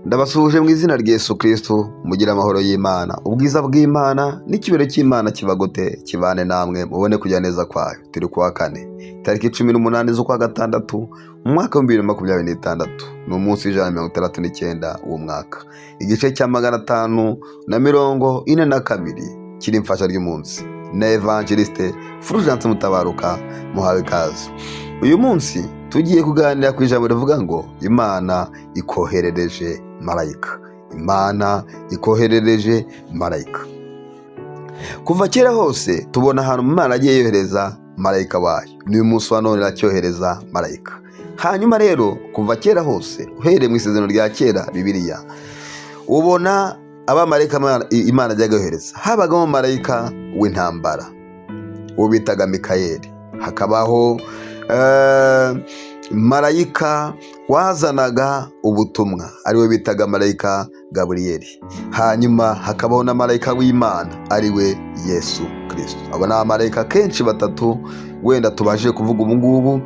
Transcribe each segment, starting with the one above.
Ndabasuhuje mu izina rya Yesu Kristo, mugira amahoro y'Imana, ubwiza bw'Imana n'ikibero cy'Imana kibagote kibane namwe mubone kujya neza kwayo. Turi kuwa kane tariki 18 z'ukwa gatandatu mu mwaka wa 2026, ni umunsi w'ijana 169 w'uwo mwaka. Igice cya 542 kiri imfasha ry'umunsi na Evangeliste Fulgence Mutabaruka. Muhawe ikaze. Uyu munsi tugiye kuganira ku ijambo rivuga ngo Imana ikoherereje marayika. Imana ikoherereje marayika. Kuva kera hose tubona ahantu Imana agiye yohereza marayika wayo. Ni umunsi wa none iracyohereza marayika. Hanyuma rero kuva kera hose uhereye mu isezerano rya kera Bibiliya, ubona abamarayika Imana ajya yohereza. Habagamo marayika w'intambara uwo bitaga Mikayeli, hakabaho marayika wazanaga ubutumwa ariwe bitaga marayika Gaburiyeli, hanyuma hakabaho na marayika w'Imana ariwe Yesu Kristo. Abo ni abamarayika kenshi batatu wenda tubashije kuvuga ubu ngubu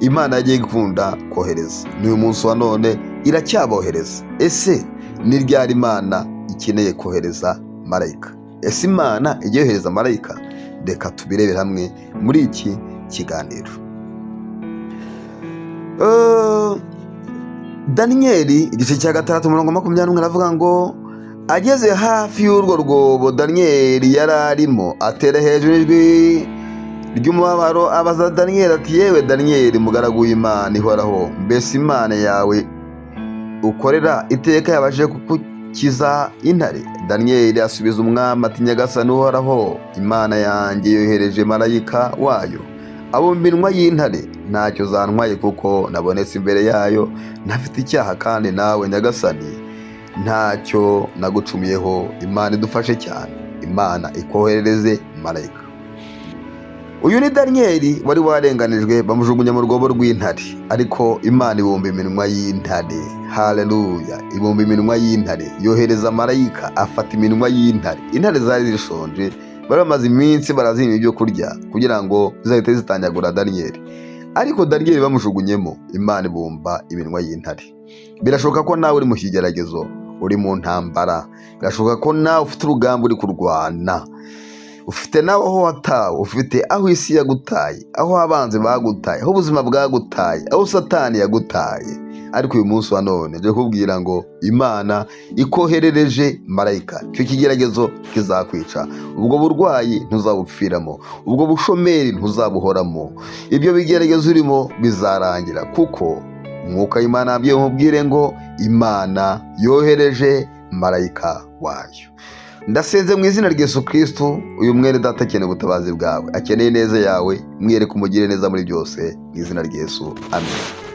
Imana yagiye gukunda kohereza. Ni uyu munsi wa none iracyabohereza. Ese ni ryari Imana ikeneye kohereza marayika? Ese Imana igiye yohereza marayika? Reka tubirebere hamwe muri iki kiganiro. Daniyeli igice cya 6:21 aravuga ngo ageze hafi y'urwo rwobo Daniyeli yari arimo, atera hejuru ijwi ry'umubabaro abaza Daniyeli ati, yewe Daniyeli mugaragu w'Imana ihoraho, mbese Imana yawe ukorera iteka yabashe kugukiza intare? Daniyeli asubiza umwami ati, nyagasani uhoraho, Imana yanjye yohereje marayika wayo abo mu minwa y'intare, ntacyo zantwaye kuko nabonetse imbere yayo ntafite icyaha, kandi nawe nyagasani ntacyo nagucumiyeho. Imana idufashe cyane, Imana ikoherereze marayika. Uyu ni Daniyeli wari warenganijwe bamujugunya mu rwobo rw'intare, ariko Imana ibumba iminwa y'intare. Haleluya! Ibumba iminwa y'intare, yohereza marayika afata iminwa y'intare. Intare zari zishonje, bari bamaze iminsi barazima ibyo kurya kugira ngo zizahite zitanyagura Daniyeli, ariko Daniyeli bamujugunyemo, Imana ibumba iminwa y'intare. Birashoboka ko nawe uri mu kigeragezo, uri mu ntambara, birashoboka ko nawe ufite urugamba uri kurwana, ufite nawe aho watawe, ufite aho isi yagutaye, aho abanzi bagutaye, aho ubuzima bwagutaye, aho Satani yagutaye. Ariko uyu munsi wa none nje kubwira ngo Imana ikoherereje marayika. Icyo kigeragezo kizakwica, ubwo burwayi ntuzabupfiramo, ubwo bushomeri ntuzabuhoramo, ibyo bigeragezo urimo bizarangira, kuko umwuka w'Imana yabwiye nkubwire ngo Imana yohereje marayika wayo. Ndasenze mu izina rya Yesu Kristo, uyu mwene data akeneye ubutabazi bwawe, akeneye neza yawe, mwiyereke umugire neza muri byose, mu izina rya Yesu, amen.